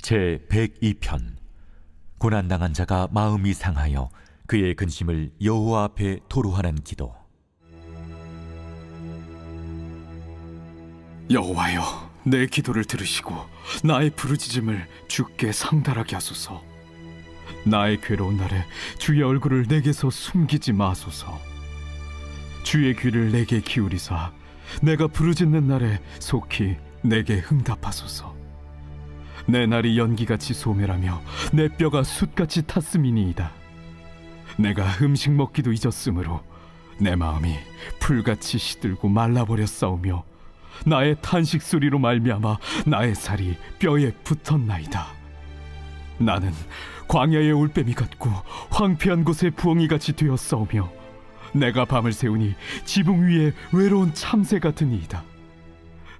제 102편. 고난당한 자가 마음이 상하여 그의 근심을 여호와 앞에 토로하는 기도. 여호와여, 내 기도를 들으시고 나의 부르짖음을 주께 상달하게 하소서. 나의 괴로운 날에 주의 얼굴을 내게서 숨기지 마소서. 주의 귀를 내게 기울이사 내가 부르짖는 날에 속히 내게 응답하소서. 내 날이 연기같이 소멸하며 내 뼈가 숯같이 탔음이니이다. 내가 음식 먹기도 잊었으므로 내 마음이 풀같이 시들고 말라버렸사오며 나의 탄식 소리로 말미암아 나의 살이 뼈에 붙었나이다. 나는 광야의 올빼미 같고 황폐한 곳의 부엉이같이 되었사오며 내가 밤을 새우니 지붕 위에 외로운 참새 같으니이다.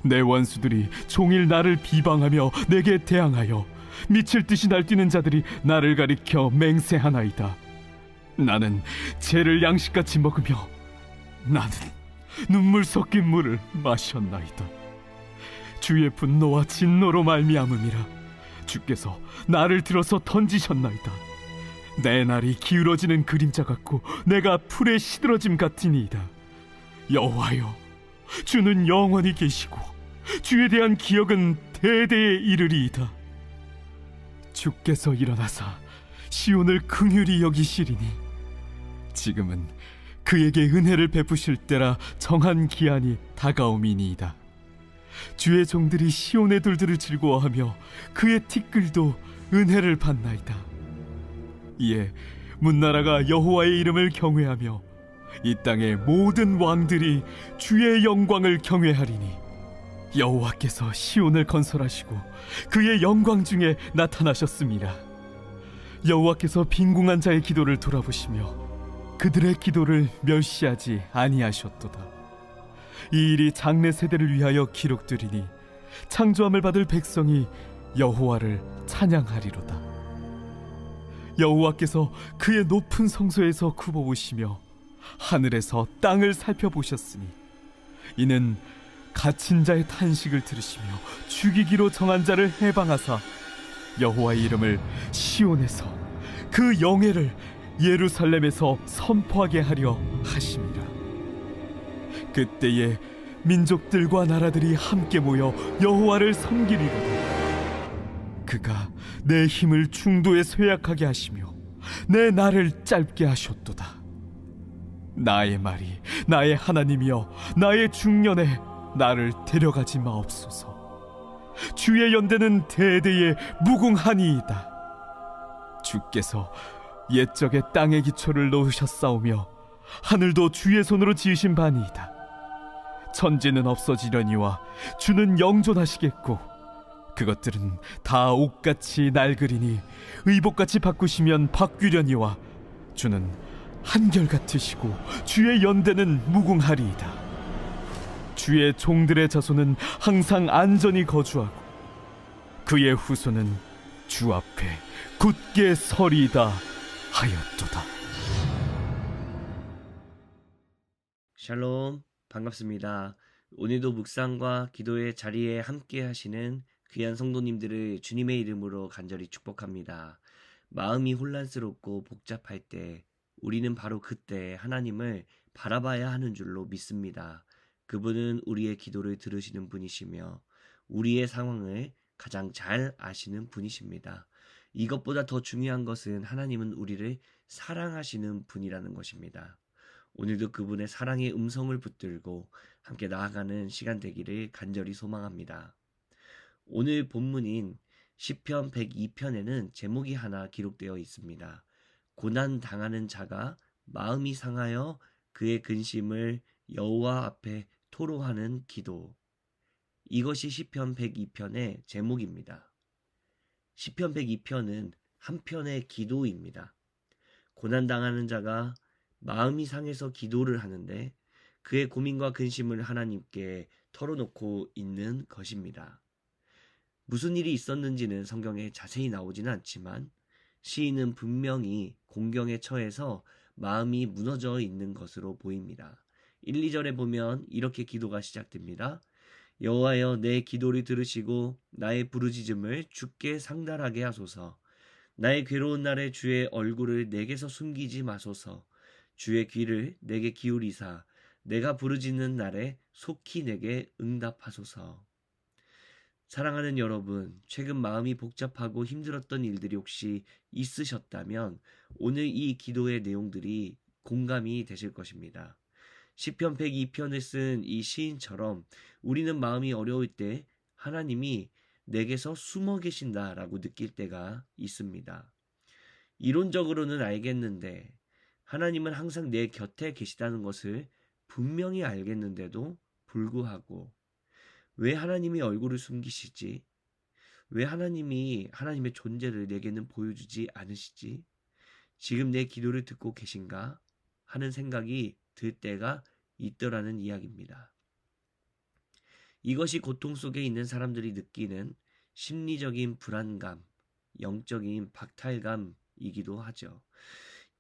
내 원수들이 종일 나를 비방하며 내게 대항하여 미칠 듯이 날뛰는 자들이 나를 가리켜 맹세하나이다. 나는 죄를 양식같이 먹으며 나는 눈물 섞인 물을 마셨나이다. 주의 분노와 진노로 말미암음이라 주께서 나를 들어서 던지셨나이다. 내 날이 기울어지는 그림자 같고 내가 풀에 시들어짐 같으니이다. 여호와여, 주는 영원히 계시고 주에 대한 기억은 대대에 이르리이다. 주께서 일어나사 시온을 긍휼히 여기시리니 지금은 그에게 은혜를 베푸실 때라 정한 기한이 다가옴이니이다. 주의 종들이 시온의 돌들을 즐거워하며 그의 티끌도 은혜를 받나이다. 이에 문나라가 여호와의 이름을 경외하며 이 땅의 모든 왕들이 주의 영광을 경외하리니 여호와께서 시온을 건설하시고 그의 영광 중에 나타나셨습니다. 여호와께서 빈궁한 자의 기도를 돌아보시며 그들의 기도를 멸시하지 아니하셨도다. 이 일이 장래 세대를 위하여 기록되리니 창조함을 받을 백성이 여호와를 찬양하리로다. 여호와께서 그의 높은 성소에서 굽어보시며 하늘에서 땅을 살펴보셨으니 이는 갇힌 자의 탄식을 들으시며 죽이기로 정한 자를 해방하사 여호와의 이름을 시온에서 그 영예를 예루살렘에서 선포하게 하려 하심이라. 그때에 민족들과 나라들이 함께 모여 여호와를 섬기리로다. 그가 내 힘을 중도에 쇠약하게 하시며 내 날을 짧게 하셨도다. 나의 말이 나의 하나님이여 나의 중년에 나를 데려가지 마옵소서. 주의 연대는 대대에 무궁하니이다. 주께서 옛적에 땅의 기초를 놓으셨사오며 하늘도 주의 손으로 지으신 바니이다. 천지는 없어지려니와 주는 영존하시겠고 그것들은 다 옷같이 낡으리니 의복같이 바꾸시면 바뀌려니와 주는 한결같으시고 주의 연대는 무궁하리이다. 주의 종들의 자손은 항상 안전히 거주하고 그의 후손은 주 앞에 굳게 서리이다 하였도다. 샬롬, 반갑습니다. 오늘도 묵상과 기도의 자리에 함께 하시는 귀한 성도님들을 주님의 이름으로 간절히 축복합니다. 마음이 혼란스럽고 복잡할 때 우리는 바로 그때 하나님을 바라봐야 하는 줄로 믿습니다. 그분은 우리의 기도를 들으시는 분이시며 우리의 상황을 가장 잘 아시는 분이십니다. 이것보다 더 중요한 것은 하나님은 우리를 사랑하시는 분이라는 것입니다. 오늘도 그분의 사랑의 음성을 붙들고 함께 나아가는 시간 되기를 간절히 소망합니다. 오늘 본문인 시편 102편에는 제목이 하나 기록되어 있습니다. 고난 당하는 자가 마음이 상하여 그의 근심을 여호와 앞에 토로하는 기도. 이것이 시편 102편의 제목입니다. 시편 102편은 한 편의 기도입니다. 고난당하는 자가 마음이 상해서 기도를 하는데 그의 고민과 근심을 하나님께 털어놓고 있는 것입니다. 무슨 일이 있었는지는 성경에 자세히 나오지는 않지만 시인은 분명히 공경에 처해서 마음이 무너져 있는 것으로 보입니다. 1, 2절에 보면 이렇게 기도가 시작됩니다. 여호와여, 내 기도를 들으시고 나의 부르짖음을 주께 상달하게 하소서. 나의 괴로운 날에 주의 얼굴을 내게서 숨기지 마소서. 주의 귀를 내게 기울이사 내가 부르짖는 날에 속히 내게 응답하소서. 사랑하는 여러분, 최근 마음이 복잡하고 힘들었던 일들이 혹시 있으셨다면 오늘 이 기도의 내용들이 공감이 되실 것입니다. 시편 102편을 쓴 이 시인처럼 우리는 마음이 어려울 때 하나님이 내게서 숨어 계신다라고 느낄 때가 있습니다. 이론적으로는 알겠는데 하나님은 항상 내 곁에 계시다는 것을 분명히 알겠는데도 불구하고 왜 하나님이 얼굴을 숨기시지? 왜 하나님이 하나님의 존재를 내게는 보여주지 않으시지? 지금 내 기도를 듣고 계신가? 하는 생각이 들 때가 있더라는 이야기입니다. 이것이 고통 속에 있는 사람들이 느끼는 심리적인 불안감, 영적인 박탈감이기도 하죠.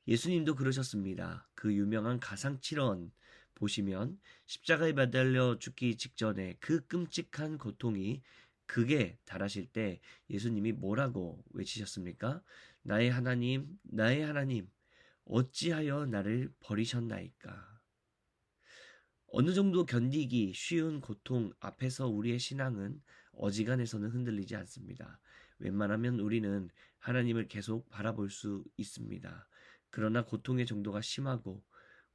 예수님도 그러셨습니다. 그 유명한 가상칠언 보시면 십자가에 매달려 죽기 직전에 그 끔찍한 고통이 극에 달하실 때 예수님이 뭐라고 외치셨습니까? 나의 하나님, 나의 하나님, 어찌하여 나를 버리셨나이까? 어느 정도 견디기 쉬운 고통 앞에서 우리의 신앙은 어지간해서는 흔들리지 않습니다. 웬만하면 우리는 하나님을 계속 바라볼 수 있습니다. 그러나 고통의 정도가 심하고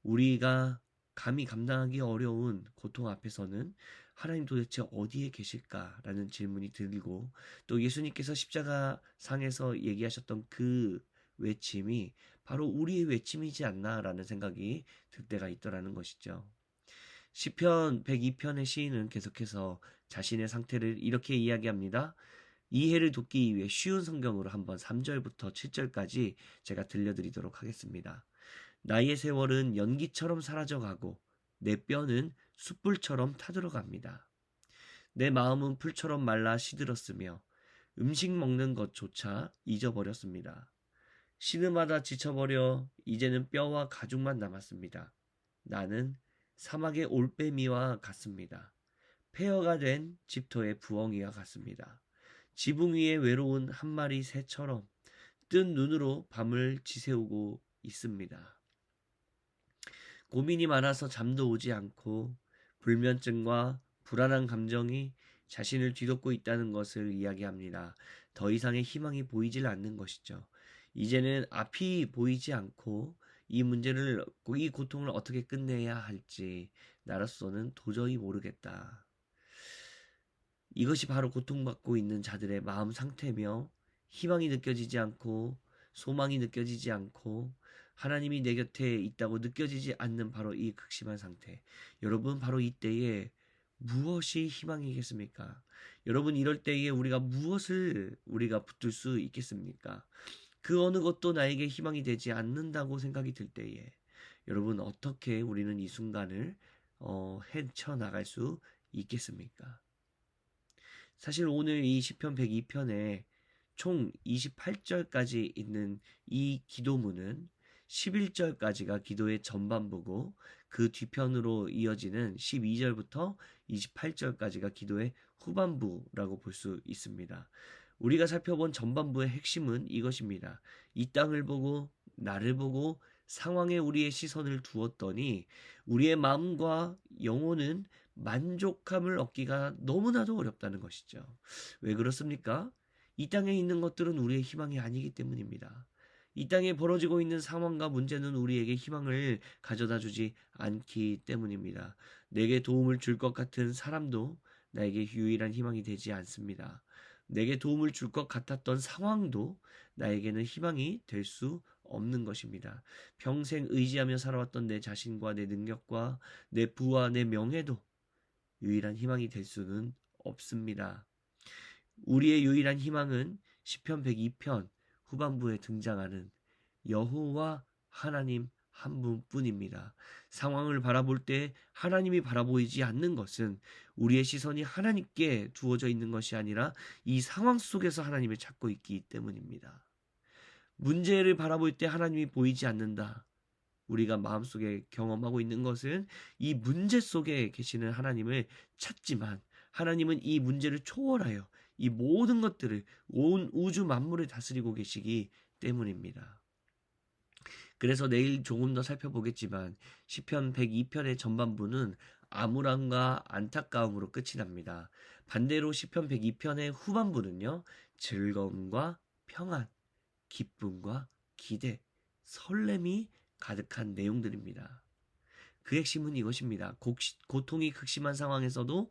우리가 감히 감당하기 어려운 고통 앞에서는 하나님 도대체 어디에 계실까라는 질문이 들고 또 예수님께서 십자가 상에서 얘기하셨던 그 외침이 바로 우리의 외침이지 않나라는 생각이 들 때가 있더라는 것이죠. 시편 102편의 시인은 계속해서 자신의 상태를 이렇게 이야기합니다. 이해를 돕기 위해 쉬운 성경으로 한번 3절부터 7절까지 제가 들려드리도록 하겠습니다. 나의 세월은 연기처럼 사라져가고 내 뼈는 숯불처럼 타들어갑니다. 내 마음은 풀처럼 말라 시들었으며 음식 먹는 것조차 잊어버렸습니다. 신음하다 지쳐버려 이제는 뼈와 가죽만 남았습니다. 나는 사막의 올빼미와 같습니다. 폐허가 된 집터의 부엉이와 같습니다. 지붕 위에 외로운 한 마리 새처럼 뜬 눈으로 밤을 지새우고 있습니다. 고민이 많아서 잠도 오지 않고 불면증과 불안한 감정이 자신을 뒤덮고 있다는 것을 이야기합니다. 더 이상의 희망이 보이질 않는 것이죠. 이제는 앞이 보이지 않고 이 문제를, 이 고통을 어떻게 끝내야 할지 나로서는 도저히 모르겠다. 이것이 바로 고통받고 있는 자들의 마음 상태며 희망이 느껴지지 않고 소망이 느껴지지 않고 하나님이 내 곁에 있다고 느껴지지 않는 바로 이 극심한 상태. 여러분, 바로 이때에 무엇이 희망이겠습니까? 여러분, 이럴 때에 우리가 무엇을 우리가 붙들 수 있겠습니까? 그 어느 것도 나에게 희망이 되지 않는다고 생각이 들 때에 여러분, 어떻게 우리는 이 순간을 헤쳐나갈 수 있겠습니까? 사실 오늘 이 시편 102편에 총 28절까지 있는 이 기도문은 11절까지가 기도의 전반부고 그 뒤편으로 이어지는 12절부터 28절까지가 기도의 후반부라고 볼 수 있습니다. 우리가 살펴본 전반부의 핵심은 이것입니다. 이 땅을 보고 나를 보고 상황에 우리의 시선을 두었더니 우리의 마음과 영혼은 만족함을 얻기가 너무나도 어렵다는 것이죠. 왜 그렇습니까? 이 땅에 있는 것들은 우리의 희망이 아니기 때문입니다. 이 땅에 벌어지고 있는 상황과 문제는 우리에게 희망을 가져다 주지 않기 때문입니다. 내게 도움을 줄 것 같은 사람도 나에게 유일한 희망이 되지 않습니다. 내게 도움을 줄 것 같았던 상황도 나에게는 희망이 될 수 없는 것입니다. 평생 의지하며 살아왔던 내 자신과 내 능력과 내 부와 내 명예도 유일한 희망이 될 수는 없습니다. 우리의 유일한 희망은 시편 102편 후반부에 등장하는 여호와 하나님 한 분뿐입니다. 상황을 바라볼 때 하나님이 바라보이지 않는 것은 우리의 시선이 하나님께 두어져 있는 것이 아니라 이 상황 속에서 하나님을 찾고 있기 때문입니다. 문제를 바라볼 때 하나님이 보이지 않는다. 우리가 마음속에 경험하고 있는 것은 이 문제 속에 계시는 하나님을 찾지만 하나님은 이 문제를 초월하여 이 모든 것들을 온 우주 만물을 다스리고 계시기 때문입니다. 그래서 내일 조금 더 살펴보겠지만 시편 102편의 전반부는 암울함과 안타까움으로 끝이 납니다. 반대로 시편 102편의 후반부는요, 즐거움과 평안, 기쁨과 기대, 설렘이 가득한 내용들입니다. 그 핵심은 이것입니다. 고통이 극심한 상황에서도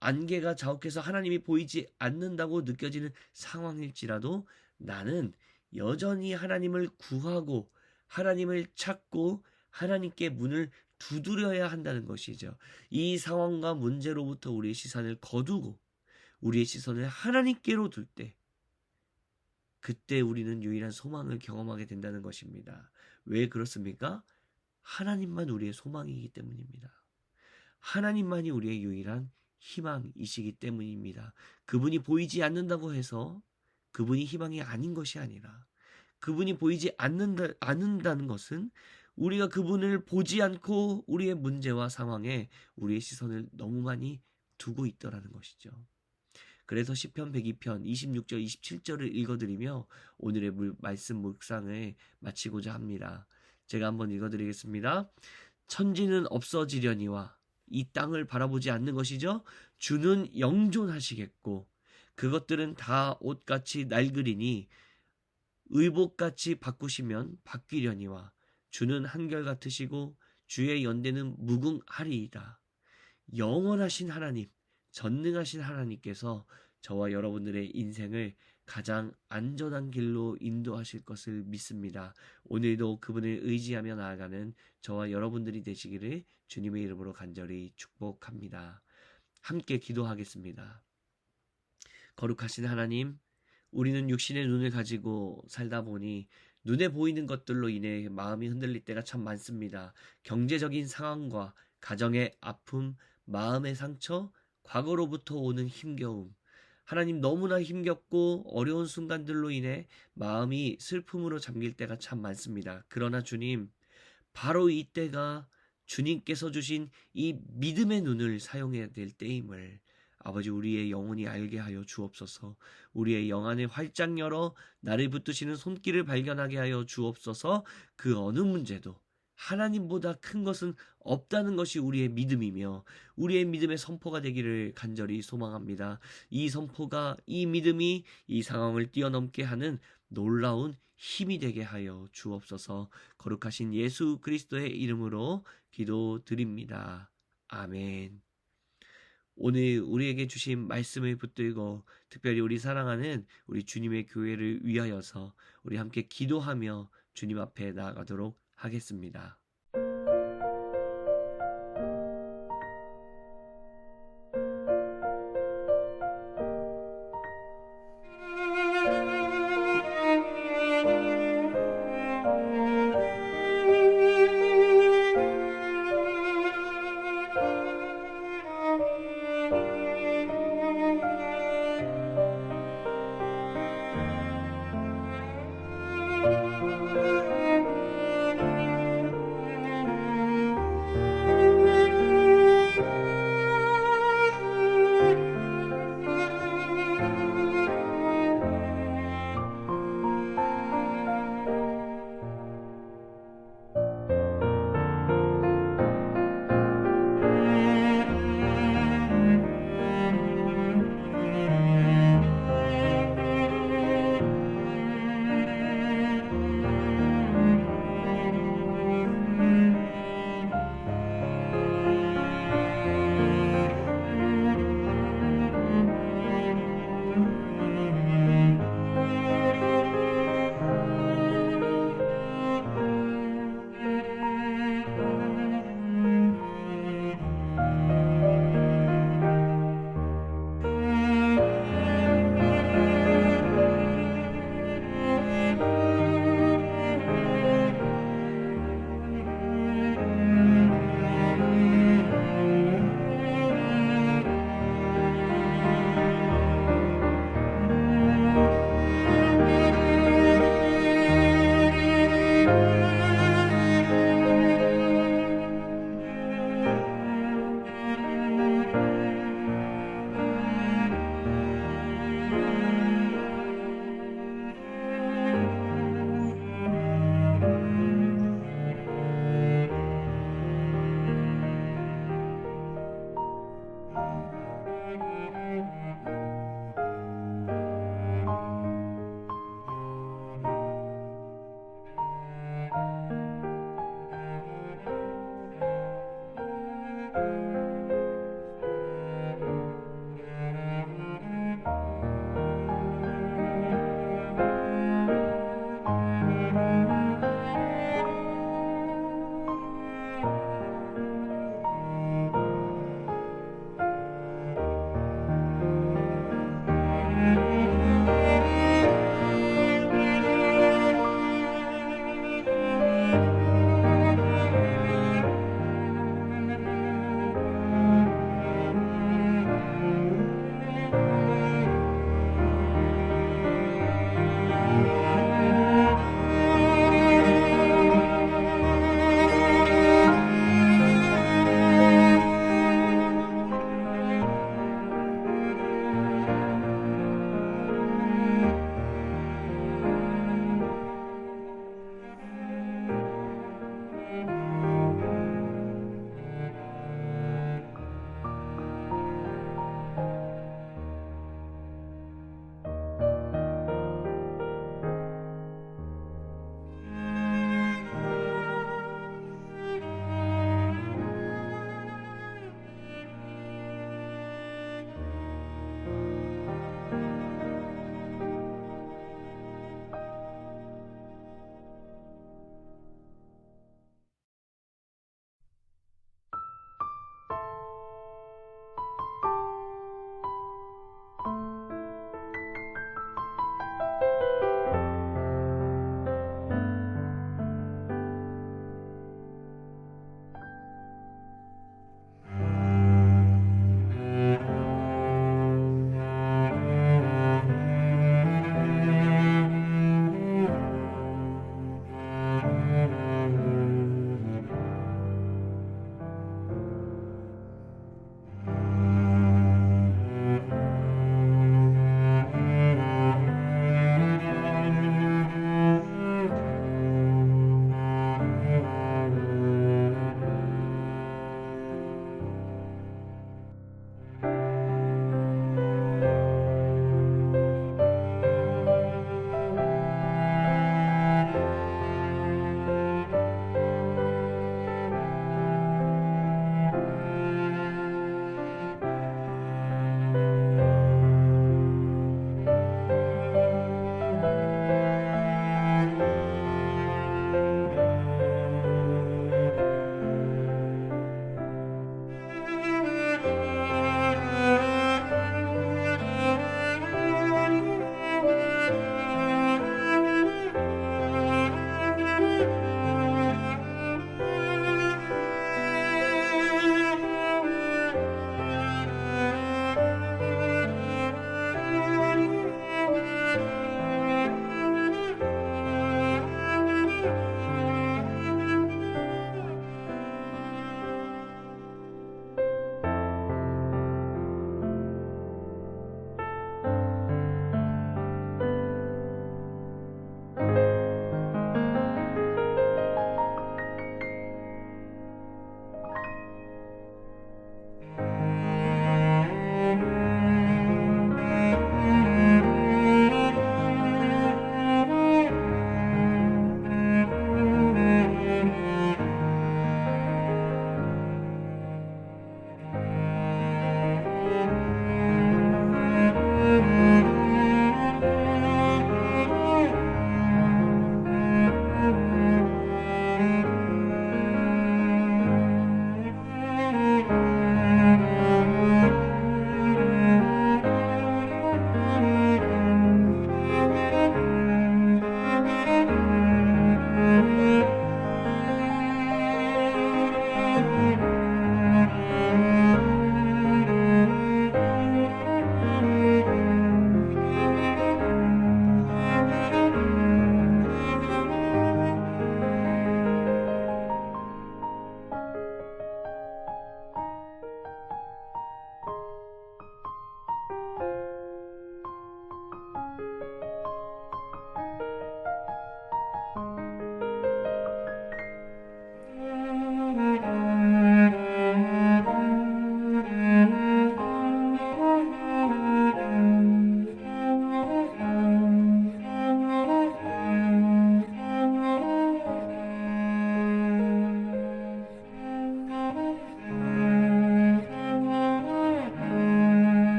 안개가 자욱해서 하나님이 보이지 않는다고 느껴지는 상황일지라도 나는 여전히 하나님을 구하고 하나님을 찾고 하나님께 문을 두드려야 한다는 것이죠. 이 상황과 문제로부터 우리의 시선을 거두고 우리의 시선을 하나님께로 둘 때, 그때 우리는 유일한 소망을 경험하게 된다는 것입니다. 왜 그렇습니까? 하나님만 우리의 소망이기 때문입니다. 하나님만이 우리의 유일한 희망이시기 때문입니다. 그분이 보이지 않는다고 해서 그분이 희망이 아닌 것이 아니라, 그분이 보이지 않는다는 것은 우리가 그분을 보지 않고 우리의 문제와 상황에 우리의 시선을 너무 많이 두고 있더라는 것이죠. 그래서 시편 102편 26절 27절을 읽어드리며 오늘의 말씀 묵상을 마치고자 합니다. 제가 한번 읽어드리겠습니다. 천지는 없어지려니와 이 땅을 바라보지 않는 것이죠. 주는 영존하시겠고 그것들은 다 옷같이 낡으리니 의복같이 바꾸시면 바뀌려니와 주는 한결같으시고 주의 연대는 무궁하리이다. 영원하신 하나님, 전능하신 하나님께서 저와 여러분들의 인생을 가장 안전한 길로 인도하실 것을 믿습니다. 오늘도 그분을 의지하며 나아가는 저와 여러분들이 되시기를 주님의 이름으로 간절히 축복합니다. 함께 기도하겠습니다. 거룩하신 하나님, 우리는 육신의 눈을 가지고 살다 보니 눈에 보이는 것들로 인해 마음이 흔들릴 때가 참 많습니다. 경제적인 상황과 가정의 아픔, 마음의 상처, 과거로부터 오는 힘겨움, 하나님 너무나 힘겹고 어려운 순간들로 인해 마음이 슬픔으로 잠길 때가 참 많습니다. 그러나 주님, 바로 이때가 주님께서 주신 이 믿음의 눈을 사용해야 될 때임을 아버지 우리의 영혼이 알게 하여 주옵소서. 우리의 영안을 활짝 열어 나를 붙드시는 손길을 발견하게 하여 주옵소서. 그 어느 문제도 하나님보다 큰 것은 없다는 것이 우리의 믿음이며 우리의 믿음의 선포가 되기를 간절히 소망합니다. 이 선포가, 이 믿음이 이 상황을 뛰어넘게 하는 놀라운 힘이 되게 하여 주옵소서. 거룩하신 예수 그리스도의 이름으로 기도드립니다. 아멘. 오늘 우리에게 주신 말씀을 붙들고 특별히 우리 사랑하는 우리 주님의 교회를 위하여서 우리 함께 기도하며 주님 앞에 나아가도록 하겠습니다.